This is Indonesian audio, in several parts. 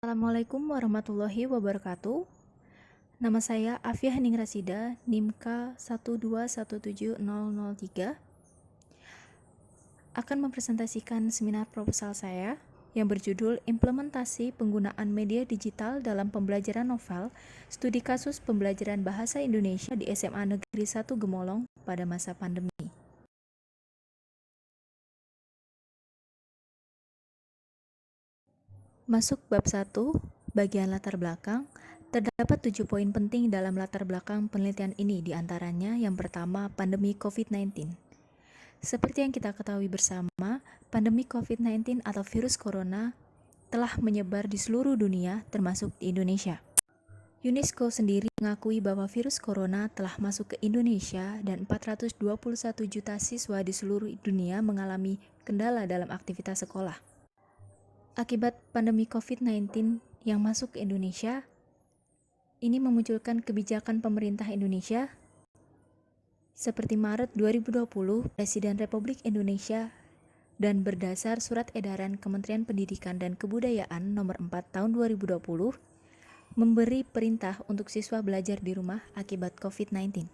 Assalamualaikum warahmatullahi wabarakatuh. Nama saya Afiah Hening Rasida, NIM K1217003. Akan mempresentasikan seminar proposal saya yang berjudul Implementasi Penggunaan Media Digital dalam Pembelajaran Novel, Studi Kasus Pembelajaran Bahasa Indonesia di SMA Negeri 1 Gemolong pada masa pandemi. Masuk bab 1, bagian latar belakang. Terdapat 7 poin penting dalam latar belakang penelitian ini, diantaranya yang pertama, pandemi COVID-19. Seperti yang kita ketahui bersama, pandemi COVID-19 atau virus corona telah menyebar di seluruh dunia, termasuk di Indonesia. UNESCO sendiri mengakui bahwa virus corona telah masuk ke Indonesia dan 421 juta siswa di seluruh dunia mengalami kendala dalam aktivitas sekolah. Akibat pandemi COVID-19 yang masuk ke Indonesia, ini memunculkan kebijakan pemerintah Indonesia seperti Maret 2020, Presiden Republik Indonesia dan berdasar Surat Edaran Kementerian Pendidikan dan Kebudayaan Nomor 4 Tahun 2020, memberi perintah untuk siswa belajar di rumah akibat COVID-19.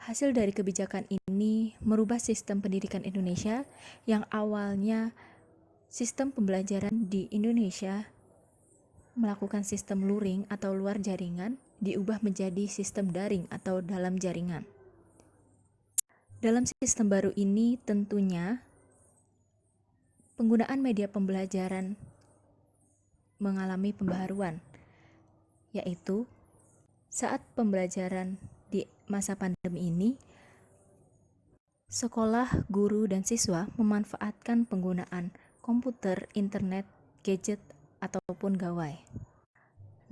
Hasil dari kebijakan ini merubah sistem pendidikan Indonesia yang awalnya sistem pembelajaran di Indonesia melakukan sistem luring atau luar jaringan diubah menjadi sistem daring atau dalam jaringan. Dalam sistem baru ini tentunya penggunaan media pembelajaran mengalami pembaharuan, yaitu saat pembelajaran di masa pandemi ini, sekolah, guru, dan siswa memanfaatkan penggunaan komputer, internet, gadget, ataupun gawai.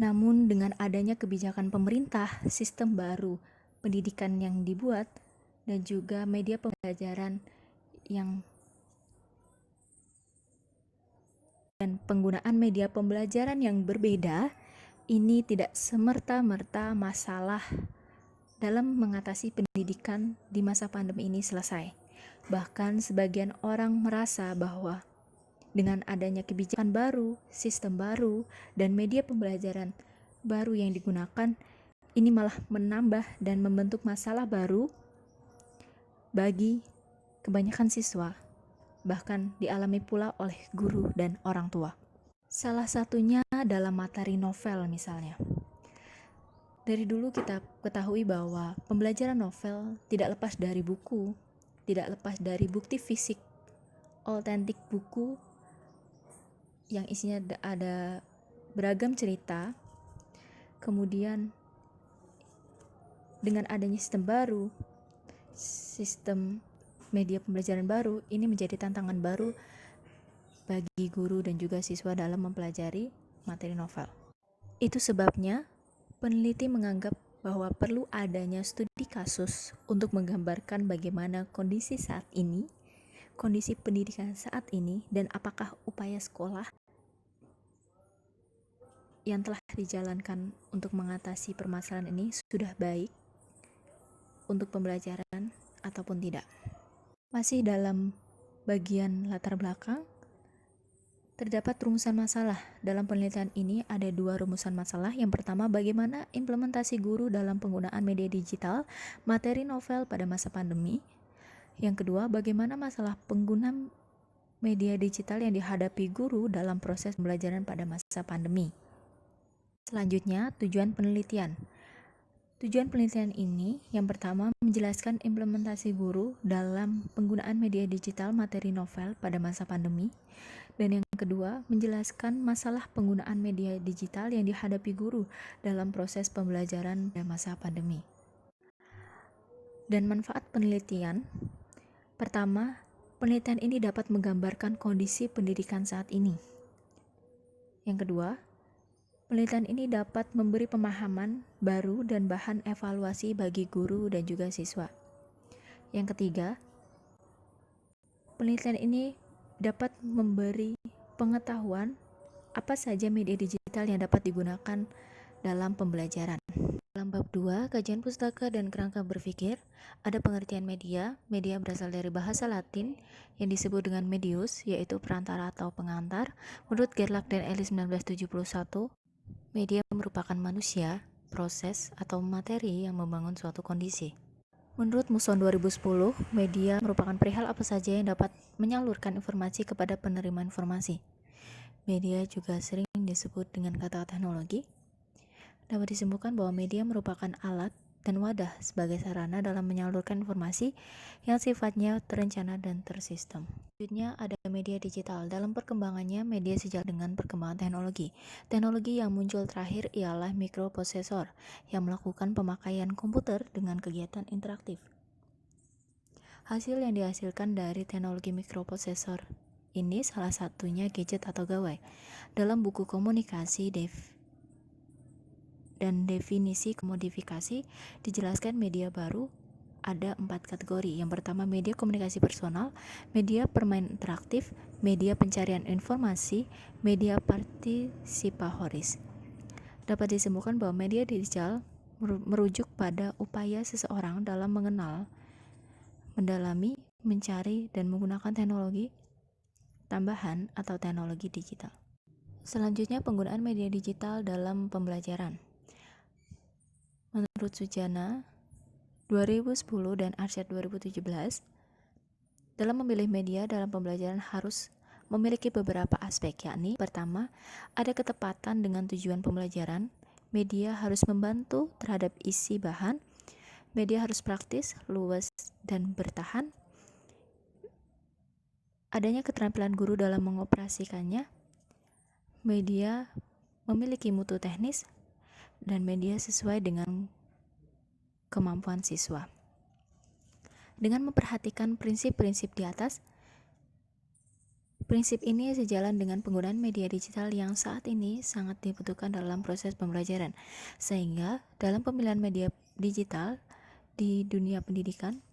Namun dengan adanya kebijakan pemerintah, sistem baru pendidikan yang dibuat, dan juga media pembelajaran dan penggunaan media pembelajaran yang berbeda, ini tidak semerta-merta masalah dalam mengatasi pendidikan di masa pandemi ini selesai. Bahkan sebagian orang merasa bahwa dengan adanya kebijakan baru, sistem baru, dan media pembelajaran baru yang digunakan, ini malah menambah dan membentuk masalah baru bagi kebanyakan siswa, bahkan dialami pula oleh guru dan orang tua. Salah satunya dalam materi novel misalnya. Dari dulu kita ketahui bahwa pembelajaran novel tidak lepas dari buku, tidak lepas dari bukti fisik, autentik buku, yang isinya ada beragam cerita. Kemudian dengan adanya sistem baru, sistem media pembelajaran baru, ini menjadi tantangan baru bagi guru dan juga siswa dalam mempelajari materi novel. Itu sebabnya peneliti menganggap bahwa perlu adanya studi kasus untuk menggambarkan bagaimana kondisi saat ini, kondisi pendidikan saat ini, dan apakah upaya sekolah yang telah dijalankan untuk mengatasi permasalahan ini sudah baik untuk pembelajaran ataupun tidak. Masih dalam bagian latar belakang, terdapat rumusan masalah. Dalam penelitian ini ada 2 rumusan masalah. Yang pertama, bagaimana implementasi guru dalam penggunaan media digital, materi novel pada masa pandemi. Yang kedua, bagaimana masalah pengguna media digital yang dihadapi guru dalam proses pembelajaran pada masa pandemi. Selanjutnya, tujuan penelitian. Tujuan penelitian ini yang pertama menjelaskan implementasi guru dalam penggunaan media digital materi novel pada masa pandemi. Dan yang kedua, menjelaskan masalah penggunaan media digital yang dihadapi guru dalam proses pembelajaran pada masa pandemi. Dan manfaat penelitian. Pertama, penelitian ini dapat menggambarkan kondisi pendidikan saat ini. Yang kedua, penelitian ini dapat memberi pemahaman baru dan bahan evaluasi bagi guru dan juga siswa. Yang ketiga, penelitian ini dapat memberi pengetahuan apa saja media digital yang dapat digunakan dalam pembelajaran. Dalam bab 2, kajian pustaka dan kerangka berpikir, ada pengertian media. Media berasal dari bahasa Latin yang disebut dengan medius, yaitu perantara atau pengantar. Menurut Gerlach dan Ellis 1971, media merupakan manusia, proses, atau materi yang membangun suatu kondisi. Menurut Muson 2010, media merupakan perihal apa saja yang dapat menyalurkan informasi kepada penerima informasi. Media juga sering disebut dengan kata teknologi. Dapat disimpulkan bahwa media merupakan alat dan wadah sebagai sarana dalam menyalurkan informasi yang sifatnya terencana dan tersistem. Selanjutnya ada media digital. Dalam perkembangannya, media sejalan dengan perkembangan teknologi. Teknologi yang muncul terakhir ialah mikroprosesor yang melakukan pemakaian komputer dengan kegiatan interaktif. Hasil yang dihasilkan dari teknologi mikroprosesor ini salah satunya gadget atau gawai. Dalam buku komunikasi dan definisi modifikasi dijelaskan media baru ada 4 kategori. Yang pertama, media komunikasi personal, media permainan interaktif, media pencarian informasi, media partisipatoris. Dapat disimpulkan bahwa media digital merujuk pada upaya seseorang dalam mengenal, mendalami, mencari, dan menggunakan teknologi tambahan atau teknologi digital. Selanjutnya, penggunaan media digital dalam pembelajaran. Menurut Sujana 2010 dan Arsyad 2017, dalam memilih media dalam pembelajaran harus memiliki beberapa aspek, yakni pertama, ada ketepatan dengan tujuan pembelajaran. Media harus membantu terhadap isi bahan. Media harus praktis, luas, dan bertahan. Adanya keterampilan guru dalam mengoperasikannya. Media memiliki mutu teknis, dan media sesuai dengan kemampuan siswa. Dengan memperhatikan prinsip-prinsip di atas, prinsip ini sejalan dengan penggunaan media digital yang saat ini sangat dibutuhkan dalam proses pembelajaran, sehingga dalam pemilihan media digital di dunia pendidikan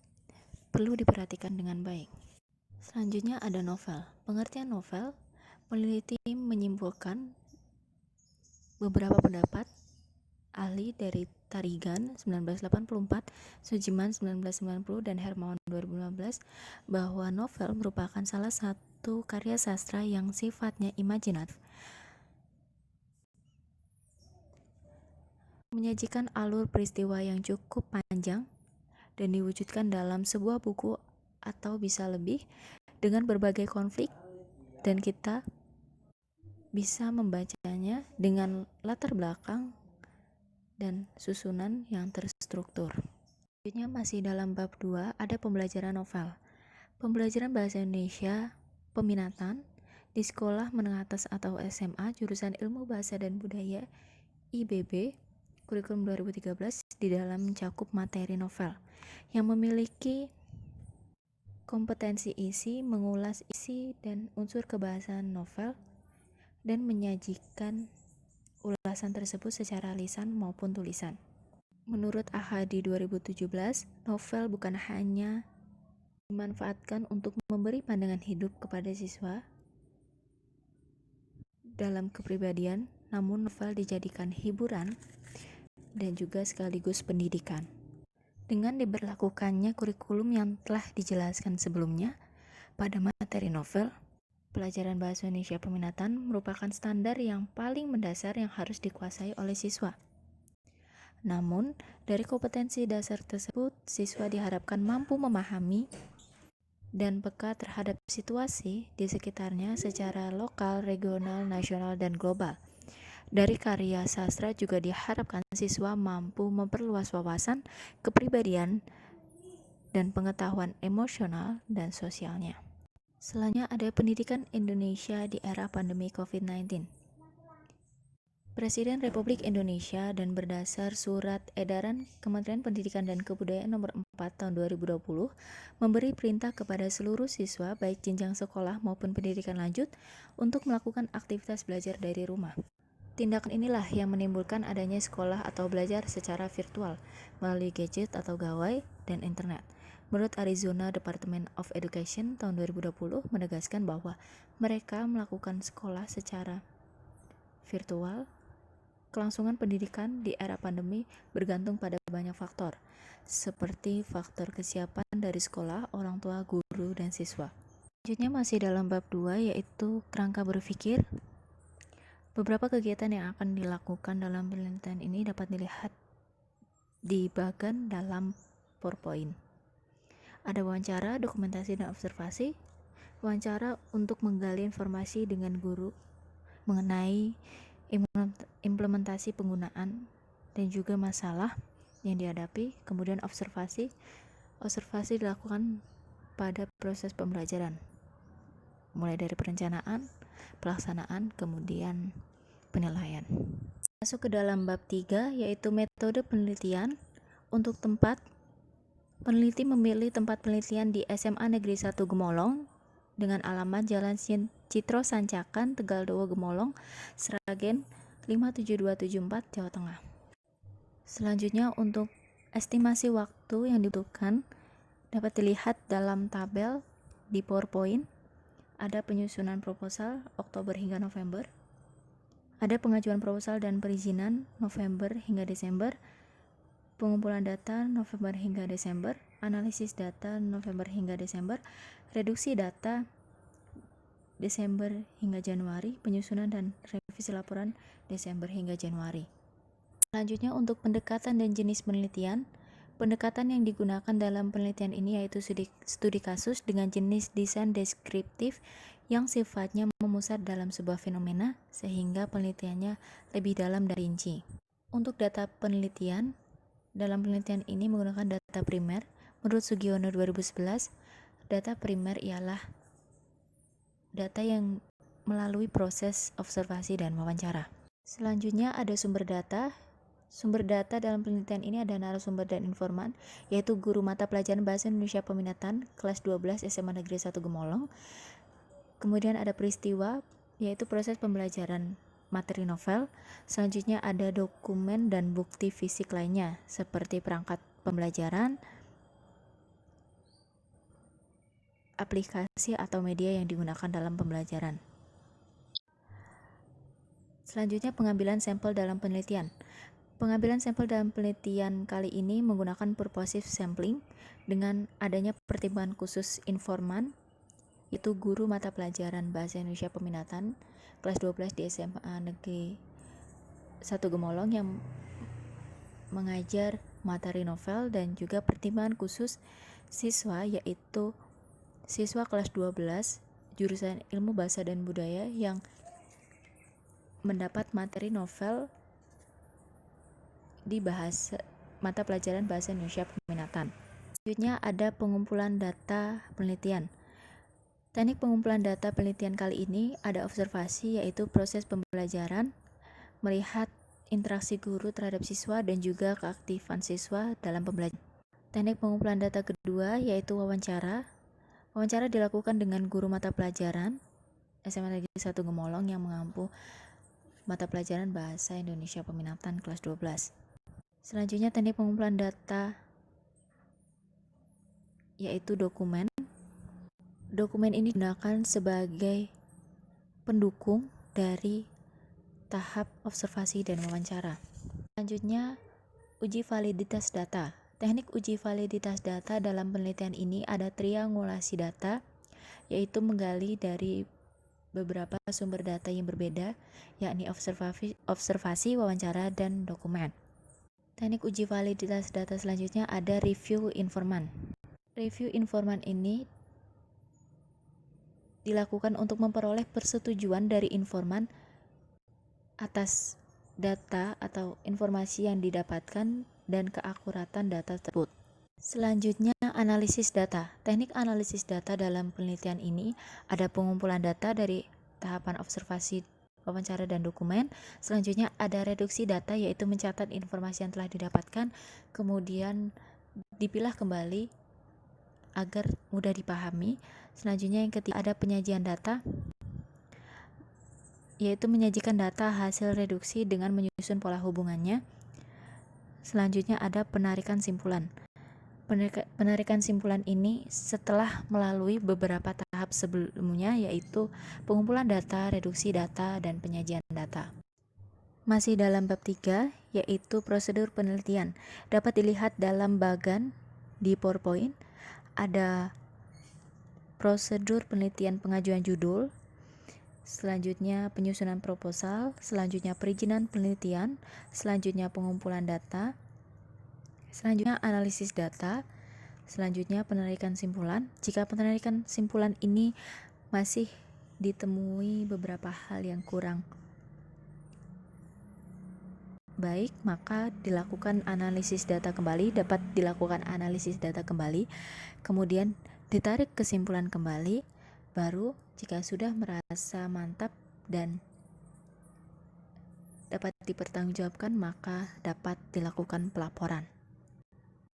perlu diperhatikan dengan baik. Selanjutnya ada novel. Pengertian novel, peneliti menyimpulkan beberapa pendapat ahli dari Tarigan 1984, Sujiman 1990, dan Hermawan 2015 bahwa novel merupakan salah satu karya sastra yang sifatnya imajinatif, menyajikan alur peristiwa yang cukup panjang dan diwujudkan dalam sebuah buku atau bisa lebih dengan berbagai konflik, dan kita bisa membacanya dengan latar belakang dan susunan yang terstruktur. Selanjutnya masih dalam bab 2 ada pembelajaran novel. Pembelajaran bahasa Indonesia peminatan di sekolah menengah atas atau SMA jurusan Ilmu Bahasa dan Budaya IBB kurikulum 2013 di dalam mencakup materi novel yang memiliki kompetensi isi, mengulas isi dan unsur kebahasaan novel dan menyajikan ulasan tersebut secara lisan maupun tulisan. Menurut Ahadi 2017, novel bukan hanya dimanfaatkan untuk memberi pandangan hidup kepada siswa dalam kepribadian, namun novel dijadikan hiburan dan juga sekaligus pendidikan. Dengan diberlakukannya kurikulum yang telah dijelaskan sebelumnya pada materi novel, pelajaran bahasa Indonesia peminatan merupakan standar yang paling mendasar yang harus dikuasai oleh siswa. Namun, dari kompetensi dasar tersebut, siswa diharapkan mampu memahami dan peka terhadap situasi di sekitarnya secara lokal, regional, nasional, dan global. Dari karya sastra juga diharapkan siswa mampu memperluas wawasan, kepribadian, dan pengetahuan emosional dan sosialnya. Selanjutnya ada pendidikan Indonesia di era pandemi COVID-19. Presiden Republik Indonesia dan berdasar Surat Edaran Kementerian Pendidikan dan Kebudayaan Nomor 4 Tahun 2020 memberi perintah kepada seluruh siswa baik jenjang sekolah maupun pendidikan lanjut untuk melakukan aktivitas belajar dari rumah. Tindakan inilah yang menimbulkan adanya sekolah atau belajar secara virtual melalui gadget atau gawai dan internet. Menurut Arizona Department of Education tahun 2020 menegaskan bahwa mereka melakukan sekolah secara virtual Kelangsungan pendidikan di era pandemi bergantung pada banyak faktor, seperti faktor kesiapan dari sekolah, orang tua, guru, dan siswa. Selanjutnya masih dalam bab 2, yaitu kerangka berpikir. Beberapa kegiatan yang akan dilakukan dalam penelitian ini dapat dilihat di bagian dalam PowerPoint. Ada wawancara, dokumentasi, dan observasi. Wawancara untuk menggali informasi dengan guru mengenai implementasi penggunaan dan juga masalah yang dihadapi. Kemudian observasi dilakukan pada proses pembelajaran, mulai dari perencanaan, pelaksanaan, kemudian penilaian. Masuk ke dalam bab 3, yaitu metode penelitian. Untuk tempat, peneliti memilih tempat penelitian di SMA Negeri 1 Gemolong dengan alamat Jalan Citro Sancakan, Tegal Dowo Gemolong, Sragen 57274, Jawa Tengah. Selanjutnya untuk estimasi waktu yang dibutuhkan dapat dilihat dalam tabel di PowerPoint. Ada penyusunan proposal Oktober hingga November. Ada pengajuan proposal dan perizinan November hingga Desember. Pengumpulan data November hingga Desember, analisis data November hingga Desember, reduksi data Desember hingga Januari, penyusunan dan revisi laporan Desember hingga Januari. Selanjutnya untuk pendekatan dan jenis penelitian. Pendekatan yang digunakan dalam penelitian ini yaitu studi kasus dengan jenis desain deskriptif yang sifatnya memusat dalam sebuah fenomena sehingga penelitiannya lebih dalam dan rinci. Untuk data penelitian, dalam penelitian ini menggunakan data primer. Menurut Sugiono 2011, data primer ialah data yang melalui proses observasi dan wawancara. Selanjutnya ada sumber data. Sumber data dalam penelitian ini ada narasumber dan informan, yaitu guru mata pelajaran Bahasa Indonesia Peminatan kelas 12 SMA Negeri 1 Gemolong. Kemudian ada peristiwa, yaitu proses pembelajaran materi novel. Selanjutnya ada dokumen dan bukti fisik lainnya seperti perangkat pembelajaran, aplikasi atau media yang digunakan dalam pembelajaran. Selanjutnya pengambilan sampel dalam penelitian. Pengambilan sampel dalam penelitian kali ini menggunakan purposive sampling dengan adanya pertimbangan khusus informan, yaitu guru mata pelajaran Bahasa Indonesia Peminatan kelas 12 di SMA Negeri 1 Gemolong yang mengajar materi novel, dan juga pertimbangan khusus siswa, yaitu siswa kelas 12 jurusan Ilmu Bahasa dan Budaya yang mendapat materi novel di mata pelajaran Bahasa Indonesia Peminatan. Selanjutnya ada pengumpulan data penelitian. Teknik pengumpulan data penelitian kali ini ada observasi, yaitu proses pembelajaran, melihat interaksi guru terhadap siswa dan juga keaktifan siswa dalam pembelajaran. Teknik pengumpulan data kedua yaitu wawancara. Wawancara dilakukan dengan guru mata pelajaran SMA Negeri 1 Gemolong yang mengampu mata pelajaran Bahasa Indonesia Peminatan kelas 12. Selanjutnya teknik pengumpulan data yaitu dokumen. Dokumen ini digunakan sebagai pendukung dari tahap observasi dan wawancara. Selanjutnya, uji validitas data. Teknik uji validitas data dalam penelitian ini ada triangulasi data, yaitu menggali dari beberapa sumber data yang berbeda, yakni observasi, wawancara, dan dokumen. Teknik uji validitas data selanjutnya ada review informan. Review informan ini dilakukan untuk memperoleh persetujuan dari informan atas data atau informasi yang didapatkan dan keakuratan data tersebut. Selanjutnya, analisis data. Teknik analisis data dalam penelitian ini ada pengumpulan data dari tahapan observasi, wawancara, dan dokumen. Selanjutnya ada reduksi data, yaitu mencatat informasi yang telah didapatkan, kemudian dipilah kembali agar mudah dipahami. Selanjutnya yang ketiga ada penyajian data, yaitu menyajikan data hasil reduksi dengan menyusun pola hubungannya. Selanjutnya ada penarikan simpulan. Penarikan simpulan ini setelah melalui beberapa tahap sebelumnya, yaitu pengumpulan data, reduksi data, dan penyajian data. Masih dalam bab 3, yaitu prosedur penelitian. Dapat dilihat dalam bagan di PowerPoint, ada prosedur penelitian pengajuan judul, selanjutnya penyusunan proposal, selanjutnya perizinan penelitian, selanjutnya pengumpulan data, selanjutnya analisis data, selanjutnya penarikan simpulan. Jika penarikan simpulan ini masih ditemui beberapa hal yang kurang baik, maka dilakukan analisis data kembali, dapat dilakukan analisis data kembali, kemudian ditarik kesimpulan kembali, baru jika sudah merasa mantap dan dapat dipertanggungjawabkan, maka dapat dilakukan pelaporan.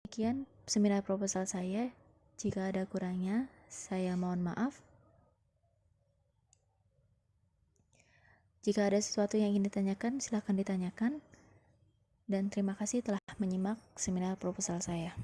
Demikian seminar proposal saya. Jika ada kurangnya, saya mohon maaf. Jika ada sesuatu yang ingin ditanyakan, silakan ditanyakan. Dan terima kasih telah menyimak seminar proposal saya.